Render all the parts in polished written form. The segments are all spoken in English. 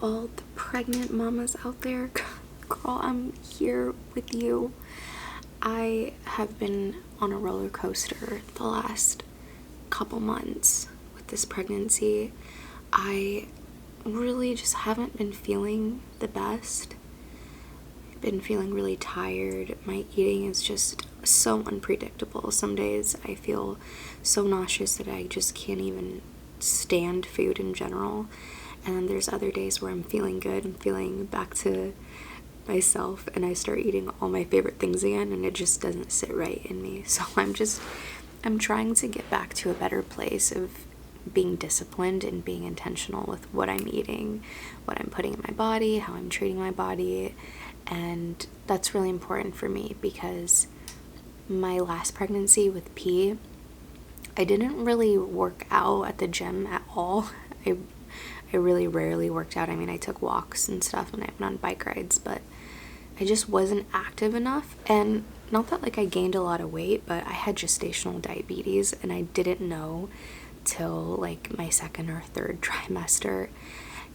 all the pregnant mamas out there. Girl, I'm here with you. I have been on a roller coaster the last couple months with this pregnancy. I really just haven't been feeling the best. I've been feeling really tired. My eating is just so unpredictable. Some days I feel so nauseous that I just can't even stand food in general. And then there's other days where I'm feeling good and feeling back to myself, and I start eating all my favorite things again, and it just doesn't sit right in me. So I'm trying to get back to a better place of being disciplined and being intentional with what I'm eating, what I'm putting in my body, how I'm treating my body. And that's really important for me because my last pregnancy with P, I didn't really work out at the gym at all. I really rarely worked out. I mean, I took walks and stuff and I went on bike rides, but I just wasn't active enough. And not that like I gained a lot of weight, but I had gestational diabetes and I didn't know till like my second or third trimester.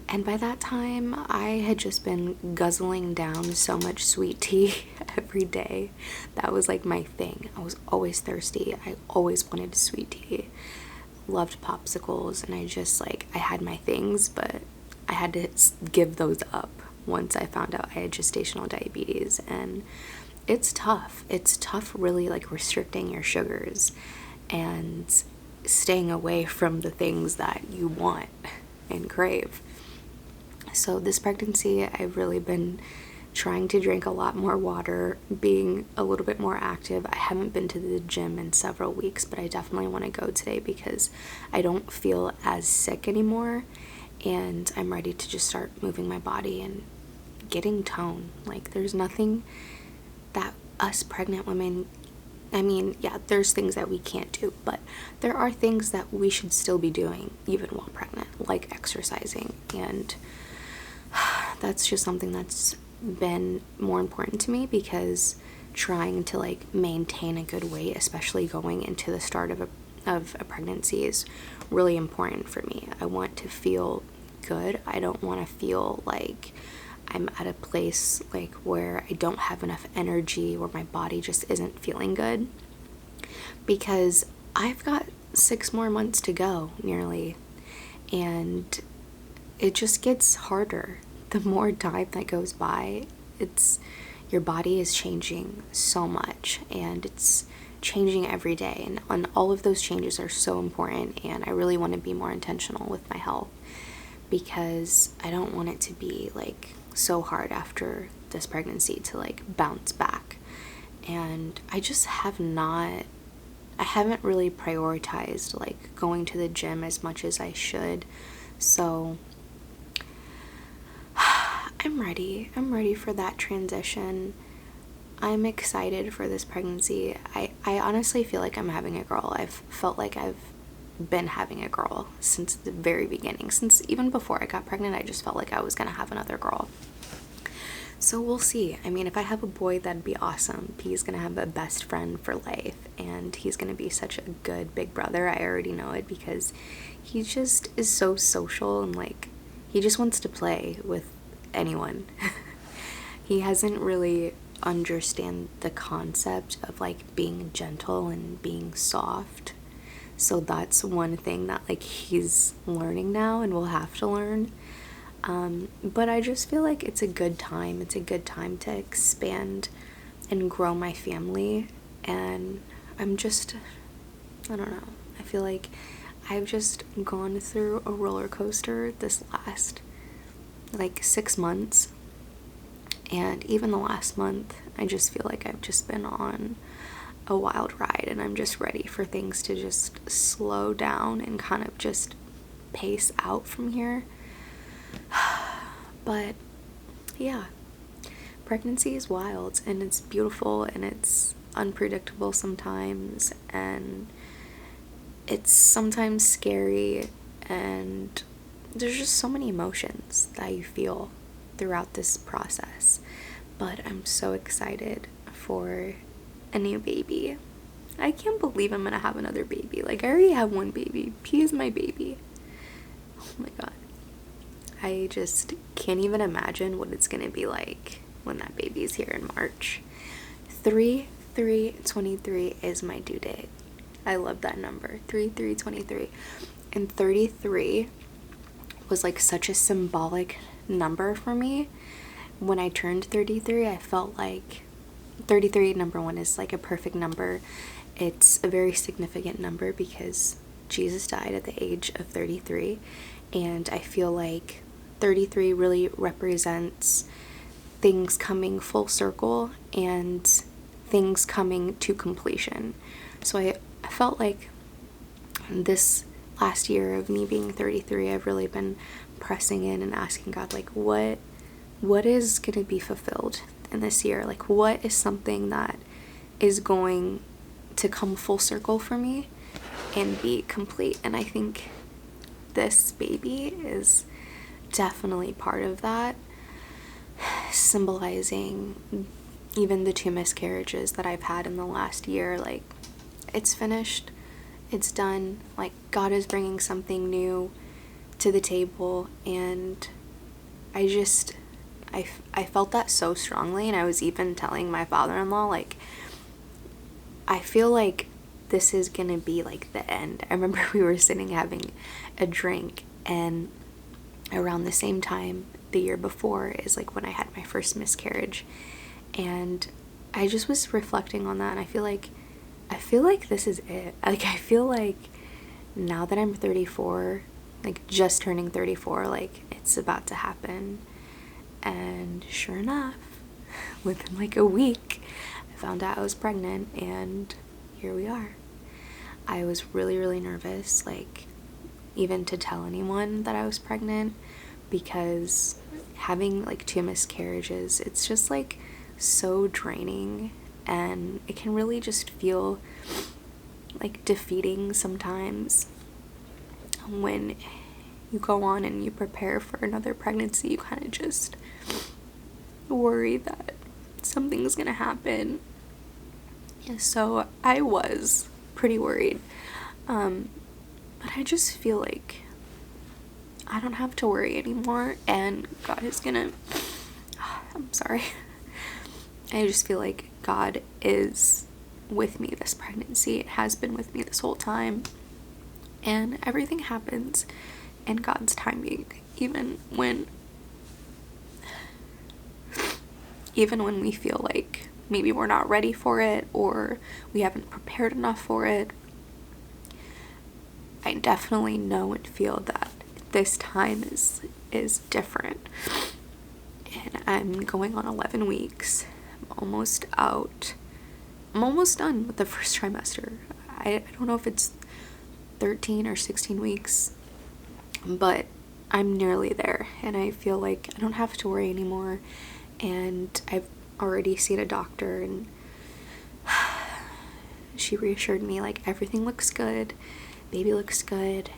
And by that time, I had just been guzzling down so much sweet tea every day. That was like my thing. I was always thirsty. I always wanted sweet tea. Loved popsicles, and I had my things, but I had to give those up once I found out I had gestational diabetes. And it's tough really like restricting your sugars and staying away from the things that you want and crave. So this pregnancy, I've really been trying to drink a lot more water, being a little bit more active. I haven't been to the gym in several weeks, but I definitely want to go today because I don't feel as sick anymore, and I'm ready to just start moving my body and getting tone. Like, there's nothing that us pregnant women, I mean, yeah, there's things that we can't do, but there are things that we should still be doing even while pregnant, like exercising. And that's just something that's been more important to me because trying to like maintain a good weight, especially going into the start of a pregnancy, is really important for me. I want to feel good. I don't want to feel like I'm at a place like where I don't have enough energy, where my body just isn't feeling good, because I've got 6 more months to go nearly, and it just gets harder. The more time that goes by, your body is changing so much, and it's changing every day, and all of those changes are so important. And I really want to be more intentional with my health because I don't want it to be like so hard after this pregnancy to like bounce back. And I haven't really prioritized like going to the gym as much as I should. So I'm ready for that transition. I'm excited for this pregnancy. I honestly feel like I'm having a girl. I've felt like I've been having a girl since the very beginning. Since even before I got pregnant, I just felt like I was gonna have another girl. So we'll see. I mean, if I have a boy, that'd be awesome. He's gonna have a best friend for life, and he's gonna be such a good big brother. I already know it because he just is so social, and like he just wants to play with anyone. He hasn't really understand the concept of like being gentle and being soft. So that's one thing that like he's learning now and will have to learn. But I just feel like it's a good time. It's a good time to expand and grow my family. And I don't know. I feel like I've just gone through a roller coaster this last like 6 months. And even the last month, I just feel like I've just been on a wild ride, and I'm just ready for things to just slow down and kind of just pace out from here. But yeah, pregnancy is wild, and it's beautiful, and it's unpredictable sometimes, and it's sometimes scary, and there's just so many emotions that you feel throughout this process. But I'm so excited for a new baby. I can't believe I'm gonna have another baby. Like, I already have one baby. P is my baby. Oh my god. I just can't even imagine what it's gonna be like when that baby's here in March. 3/3/23 is my due date. I love that number, 3/3/23. And 33 was like such a symbolic number for me. When I turned 33, I felt like 33, number one, is like a perfect number. It's a very significant number because Jesus died at the age of 33, and I feel like 33 really represents things coming full circle and things coming to completion. So I felt like this last year of me being 33, I've really been pressing in and asking God, like, what is going to be fulfilled in this year? Like, what is something that is going to come full circle for me and be complete? And I think this baby is definitely part of that, symbolizing even the 2 miscarriages that I've had in the last year. Like, it's finished, it's done. Like, God is bringing something new to the table, and I felt that so strongly. And I was even telling my father-in-law, like, I feel like this is gonna be like the end. I remember we were sitting having a drink, and around the same time the year before is like when I had my first miscarriage, and I just was reflecting on that, and I feel like this is it. Like, I feel like now that I'm 34, like just turning 34, like it's about to happen. And sure enough, within like a week, I found out I was pregnant, and here we are. I was really, really nervous, like, even to tell anyone that I was pregnant, because having like 2 miscarriages, it's just like so draining, and it can really just feel like defeating sometimes. When you go on and you prepare for another pregnancy, you kind of just worry that something's gonna happen. So I was pretty worried, but I just feel like I don't have to worry anymore, and God is gonna I'm sorry. I just feel like God is with me this pregnancy. It has been with me this whole time, and everything happens in God's timing, even when we feel like maybe we're not ready for it or we haven't prepared enough for it. I definitely know and feel that this time is different. And I'm going on 11 weeks. I'm almost out. I'm almost done with the first trimester. I don't know if it's 13 or 16 weeks, but I'm nearly there, and I feel like I don't have to worry anymore. And I've already seen a doctor, and she reassured me, like, everything looks good, baby looks good,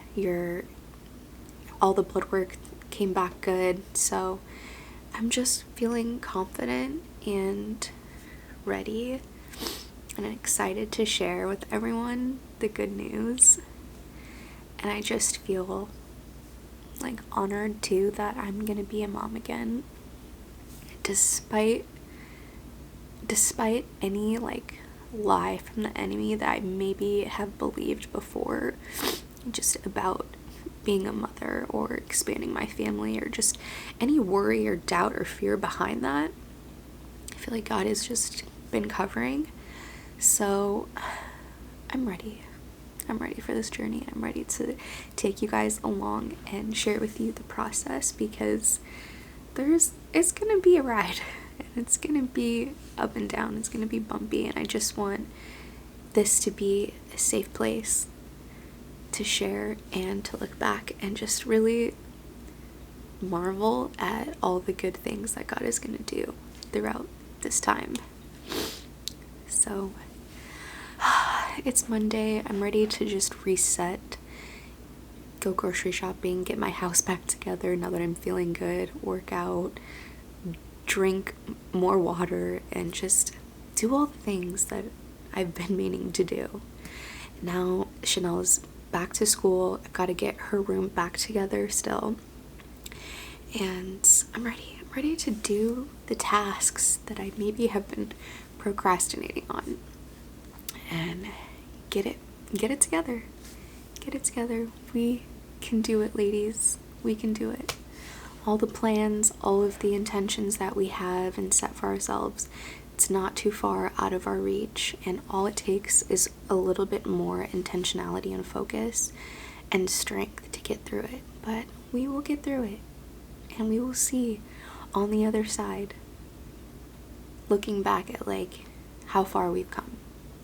all the blood work came back good. So I'm just feeling confident and ready and excited to share with everyone the good news. And I just feel like honored too that I'm gonna be a mom again, despite any like lie from the enemy that I maybe have believed before, just about being a mother or expanding my family, or just any worry or doubt or fear behind that. I feel like God has just been covering. So I'm ready for this journey. I'm ready to take you guys along and share with you the process, because it's gonna be a ride, and it's gonna be up and down, it's gonna be bumpy, and I just want this to be a safe place to share and to look back and just really marvel at all the good things that God is gonna do throughout this time. So it's Monday. I'm ready to just reset, go grocery shopping, get my house back together now that I'm feeling good, work out, drink more water, and just do all the things that I've been meaning to do. Now Chanel's back to school. I've got to get her room back together still. And I'm ready to do the tasks that I maybe have been procrastinating on and get it together. Get it together. We can do it, ladies. We can do it. All the plans, all of the intentions that we have and set for ourselves, it's not too far out of our reach, and all it takes is a little bit more intentionality and focus and strength to get through it. But we will get through it, and we will see on the other side, looking back at like how far we've come.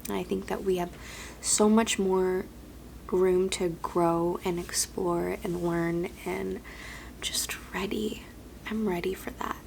And I think that we have so much more room to grow and explore and learn, and just ready. I'm ready for that.